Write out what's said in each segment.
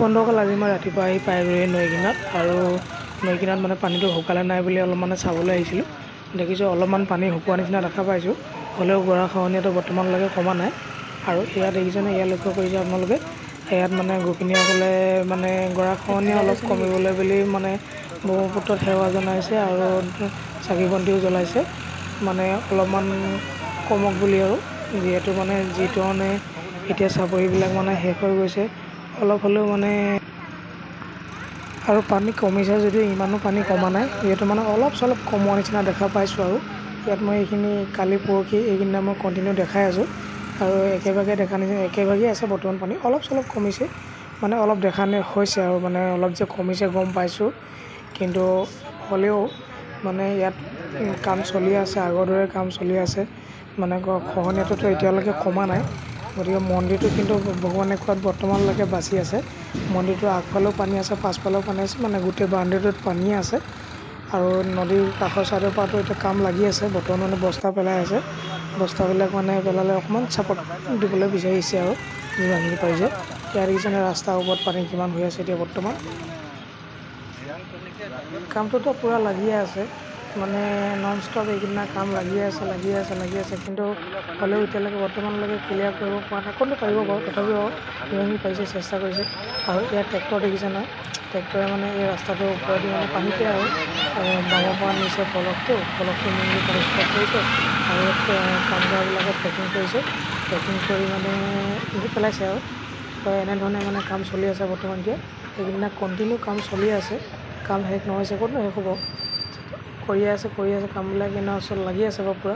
বন্ধুসকল আজি মই ৰাতিপুৱা আহি পাইগৈ নৈ কিনাৰত আৰু নৈ কিনাৰত মানে পানীটো শুকালে নাই বুলি অলপ মানে চাবলৈ আহিছিলোঁ। দেখিছোঁ অলপমান পানী শুকোৱা নিচিনা দেখা পাইছোঁ, হ'লেও গৰাখহনীয়াটো বৰ্তমানলৈকে কমা নাই। আৰু এয়া দেখিছেনে, এয়া লক্ষ্য কৰিছে আপোনালোকে, ইয়াত মানে গোপিনীসকলে মানে গৰাখহনীয়া অলপ কমিবলৈ বুলি মানে ব্ৰহ্মপুত্ৰত সেৱা জনাইছে আৰু চাকি বন্তিও জ্বলাইছে, মানে অলপমান কমক বুলি। আৰু যিহেতু মানে যিটো মানে এতিয়া চাপৰিবিলাক মানে শেষ হৈ গৈছে, অলপ হ'লেও মানে আৰু পানী কমিছে যদিও ইমানো পানী কমা নাই, যিহেতু মানে অলপ চলপ কমোৱা নিচিনা দেখা পাইছোঁ। আৰু ইয়াত মই এইখিনি কালি পৰহি এইকেইদিনা মই কণ্টিনিউ দেখাই আছোঁ আৰু একেভাগেই আছে বৰ্তমান। পানী অলপ চলপ কমিছে, মানে অলপ দেখা হৈছে আৰু মানে অলপ যে কমিছে গম পাইছোঁ, কিন্তু হ'লেও মানে ইয়াত কাম চলি আছে, আগৰ দৰে কাম চলি আছে। মানে খহনীয়াটোতো এতিয়ালৈকে কমা নাই, গতিকে মন্দিৰটো কিন্তু ভগৱানে কোৱাত বৰ্তমানলৈকে বাচি আছে। মন্দিৰটোৰ আগফালেও পানী আছে, পাছফালেও পানী আছে, মানে গোটেই বাউণ্ডেৰীটোত পানীয়ে আছে। আৰু নদীৰ কাষৰ ছাইডৰ পৰাটো এতিয়া কাম লাগি আছে, বৰ্তমান মানে বস্তা পেলাই আছে। বস্তাবিলাক মানে পেলালে অকণমান ছাপৰ্ট দিবলৈ বিচাৰিছে আৰু যিমানখিনি পাৰিছে। ইয়াৰ দেখিছেনে ৰাস্তাৰ ওপৰত পানী কিমান হৈ আছে এতিয়া বৰ্তমান। কামটোতো পূৰা লাগিয়ে আছে, মানে নন ষ্টপ এইকেইদিনা কাম লাগিয়ে আছে, কিন্তু হ'লেও এতিয়ালৈকে বৰ্তমানলৈকে ক্লিয়াৰ কৰিব পৰা নাই। কোনটো পাৰিব বাৰু, তথাপিও যিমানখিনি পাৰিছে চেষ্টা কৰিছে। আৰু ইয়াত ট্ৰেক্টৰ দেখিছে নহয়, ট্ৰেক্টৰে মানে এই ৰাস্তাটোৰ ওপৰেদি মানে পানীতে আৰু বামৰ পৰা নিছে পলকটো নি পৰিষ্কাৰ কৰিছে। আৰু ইয়াত কাম কৰাবিলাকে পেকিং কৰিছে, পেকিং কৰি মানে পেলাইছে আৰু এনেধৰণে মানে কাম চলি আছে বৰ্তমান। এতিয়া এইকেইদিনা কণ্টিনিউ কাম চলি আছে, কাম শেষ নহৈছে, ক'তনো শেষ হ'ব। কৰিয়ে আছে কামবিলাক ওচৰত লাগি আছে বাৰু পূৰা।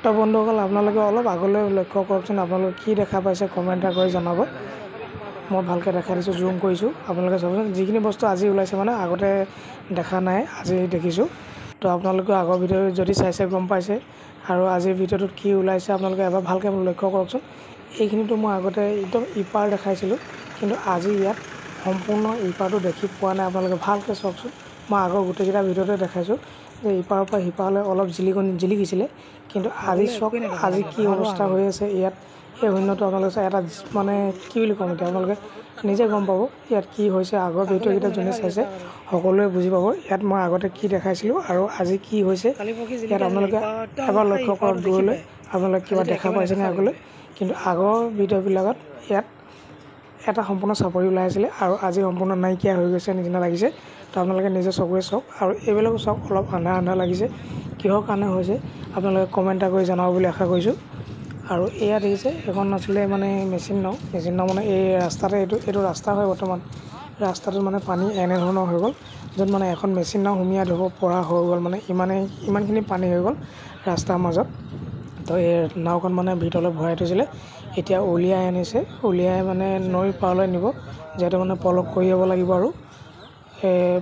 তো বন্ধুসকল আপোনালোকে অলপ আগলৈ লক্ষ্য কৰকচোন, আপোনালোকে কি দেখা পাইছে কমেণ্ট এটা কৰি জনাব। মই ভালকৈ দেখাই দিছোঁ, জুম কৰিছোঁ, আপোনালোকে চাবচোন। যিখিনি বস্তু আজি ওলাইছে মানে আগতে দেখা নাই, আজি দেখিছোঁ। তো আপোনালোকে আগৰ ভিডিঅ' যদি চাইছে গম পাইছে, আৰু আজিৰ ভিডিঅ'টোত কি ওলাইছে আপোনালোকে এবাৰ ভালকৈ লক্ষ্য কৰকচোন। এইখিনিতো মই আগতে একদম ইপাৰ দেখাইছিলোঁ, কিন্তু আজি ইয়াত সম্পূৰ্ণ ইপাৰটো দেখি পোৱা নাই। আপোনালোকে ভালকৈ চাওকচোন, মই আগৰ গোটেইকেইটা ভিডিঅ'তে দেখাইছোঁ যে ইপাৰৰ পৰা সিপাৰলৈ অলপ জিলিকিছিলে, কিন্তু আজি চাওক আজি কি অৱস্থা হৈ আছে ইয়াত। এই শূন্যটো আপোনালোকে এটা মানে কি বুলি ক'ম, এতিয়া আপোনালোকে নিজে গম পাব ইয়াত কি হৈছে। আগৰ ভিডিঅ'কেইটা যোনে চাইছে সকলোৱে বুজি পাব ইয়াত মই আগতে কি দেখাইছিলোঁ আৰু আজি কি হৈছে। ইয়াত আপোনালোকে এবাৰ লক্ষ্য কৰক দূৰলৈ, আপোনালোকে কিবা দেখা পাইছেনে আগলৈ। কিন্তু আগৰ ভিডিঅ'বিলাকত ইয়াত এটা সম্পূৰ্ণ চাপৰি ওলাই আছিলে, আৰু আজি সম্পূৰ্ণ নাইকিয়া হৈ গৈছে নিচিনা লাগিছে। তো আপোনালোকে নিজে চকুৰে চাওক, আৰু এইবিলাকো চাওক অলপ আন্ধাৰ লাগিছে, কিহৰ কাৰণে হৈছে আপোনালোকে কমেণ্ট এটা কৰি জনাব বুলি আশা কৰিছোঁ। আৰু এয়া দেখিছে, এখন আছিলে মানে মেচিন নাও মানে এই ৰাস্তাতে এইটো ৰাস্তা হয় বৰ্তমান। ৰাস্তাটোত মানে পানী এনেধৰণৰ হৈ গ'ল, য'ত মানে এখন মেচিন নাও সুমিয়াই ধৰিব পৰা হৈ গ'ল, মানে ইমানখিনি পানী হৈ গ'ল ৰাস্তাৰ মাজত। তো এই নাওখন মানে ভিতৰলৈ ভৰাই থৈছিলে, এতিয়া উলিয়াই আনিছে, উলিয়াই মানে নৈৰ পাৰলৈ নিব, যিহেতু মানে পলস কঢ়িয়াব লাগিব। আৰু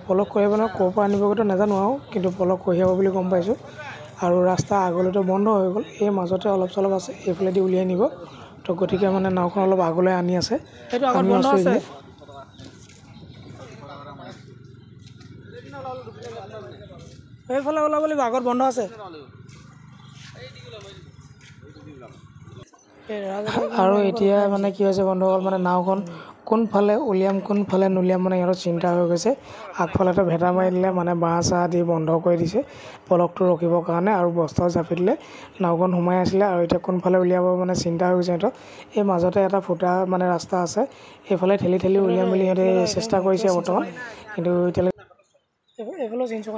পলস কঢ়িয়াব নহয়, ক'ৰ পৰা আনিবগৈতো নাজানো আৰু, কিন্তু পলস কঢ়িয়াব বুলি গম পাইছোঁ। আৰু ৰাস্তা আগলৈতো বন্ধ হৈ গ'ল, এই মাজতে অলপ চলপ আছে, এইফালেদি উলিয়াই নিব। তো গতিকে মানে নাওখন অলপ আগলৈ আনি আছে, আমিও আছোঁ এইখিনি। এইফালে ওলাব লাগিব, আগত বন্ধ আছে। আৰু এতিয়া মানে কি হৈছে বন্ধুসকল, মানে নাওখন কোনফালে উলিয়াম কোনফালে নুলিয়াম মানে সিহঁতৰ চিন্তা হৈ গৈছে। আগফালেতো ভেটা মাৰি দিলে, মানে বাঁহ চাহ দি বন্ধ কৰি দিছে পলকটো ৰখিবৰ কাৰণে, আৰু বস্তাও জাপি দিলে, নাওখন সোমাই আছিলে। আৰু এতিয়া কোনফালে উলিয়াব মানে চিন্তা হৈ গৈছে সিহঁতৰ। এই মাজতে এটা ফুটা মানে ৰাস্তা আছে, এইফালে ঠেলি উলিয়াম বুলি সিহঁতে চেষ্টা কৰিছে বৰ্তমান, কিন্তু এতিয়ালৈকে।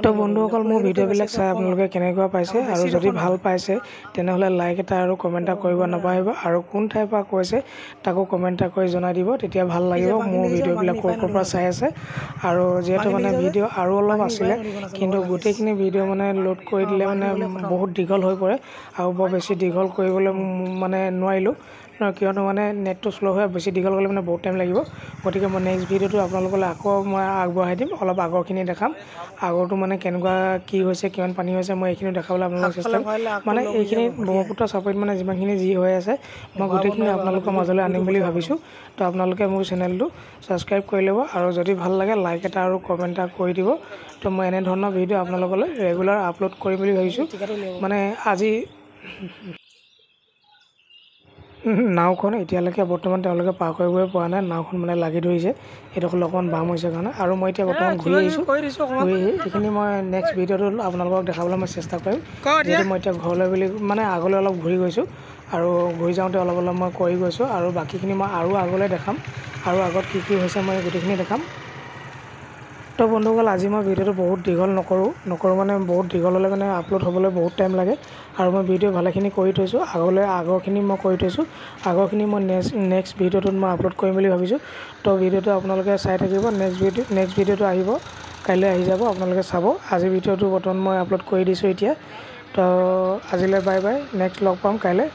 তো বন্ধুসকল মোৰ ভিডিঅ'বিলাক চাই আপোনালোকে কেনেকুৱা পাইছে, আৰু যদি ভাল পাইছে তেনেহ'লে লাইক এটা আৰু কমেণ্ট এটা কৰিব নাপাহৰিব। আৰু কোন ঠাইৰ পৰা কৈছে তাকো কমেণ্ট এটা কৰি জনাই দিব, তেতিয়া ভাল লাগিব মোৰ ভিডিঅ'বিলাক ক'ৰ পৰা চাই আছে। আৰু যিহেতু মানে ভিডিঅ' আৰু অলপ আছিলে, কিন্তু গোটেইখিনি ভিডিঅ' মানে লোড কৰি দিলে মানে বহুত দীঘল হৈ পৰে, আৰু বৰ বেছি দীঘল কৰিবলৈ মানে নোৱাৰিলোঁ, কিয়নো মানে নেটটো শ্ল' হৈ বেছি দীঘল কৰিলে মানে বহুত টাইম লাগিব। গতিকে মই নেক্সট ভিডিঅ'টো আপোনালোকলৈ আকৌ মই আগবঢ়াই দিম, অলপ আগৰখিনি দেখাম। আগৰটো মানে কেনেকুৱা কি হৈছে, কিমান পানী হৈছে, মই এইখিনি দেখাবলৈ আপোনালোকক চেষ্টা কৰিম। মানে এইখিনি ব্ৰহ্মপুত্ৰ চাপৰিত মানে যিমানখিনি যি হৈ আছে, মই গোটেইখিনি আপোনালোকৰ মাজলৈ আনিম বুলি ভাবিছোঁ। তো আপোনালোকে মোৰ চেনেলটো ছাবস্ক্ৰাইব কৰি ল'ব, আৰু যদি ভাল লাগে লাইক এটা আৰু কমেণ্ট এটা কৰি দিব। তো মই এনেধৰণৰ ভিডিঅ' আপোনালোকলৈ ৰেগুলাৰ আপলোড কৰিম বুলি ভাবিছোঁ। মানে আজি নাওখন এতিয়ালৈকে বৰ্তমান তেওঁলোকে পাৰ কৰিবই পৰা নাই। নাওখন মানে লাগি ধৰিছে, এইডোখৰ অকণমান বাম হৈছে কাৰণে। আৰু মই এতিয়া বৰ্তমান ঘূৰি আহিছোঁ, ঘূৰি আহি এইখিনি মই নেক্সট ভিডিঅ'টোত আপোনালোকক দেখাবলৈ মই চেষ্টা কৰিম। যিহেতু মই এতিয়া ঘৰলৈ বুলি মানে আগলৈ অলপ ঘূৰি গৈছোঁ, আৰু ঘূৰি যাওঁতে অলপ মই কৰি গৈছোঁ, আৰু বাকীখিনি মই আৰু আগলৈ দেখাম, আৰু আগত কি হৈছে মই গোটেইখিনি দেখাম। তো বন্ধুসকল, আজি মই ভিডিঅ'টো বহুত দীঘল নকৰোঁ মানে বহুত দীঘল হ'লে মানে আপলোড হ'বলৈ বহুত টাইম লাগে, আৰু মই ভিডিঅ' ভালেখিনি কৰি থৈছোঁ। আগৰখিনি মই কৰি থৈছোঁ, আগৰখিনি মই নেক্সট ভিডিঅ'টোত মই আপলোড কৰিম বুলি ভাবিছোঁ। তো ভিডিঅ'টো আপোনালোকে চাই থাকিব, নেক্সট ভিডিঅ'টো আহিব, কাইলৈ আহি যাব, আপোনালোকে চাব। আজি ভিডিঅ'টো বৰ্তমান মই আপলোড কৰি দিছোঁ এতিয়া। তো আজিলৈ বাই বাই, নেক্সট লগ পাম কাইলৈ।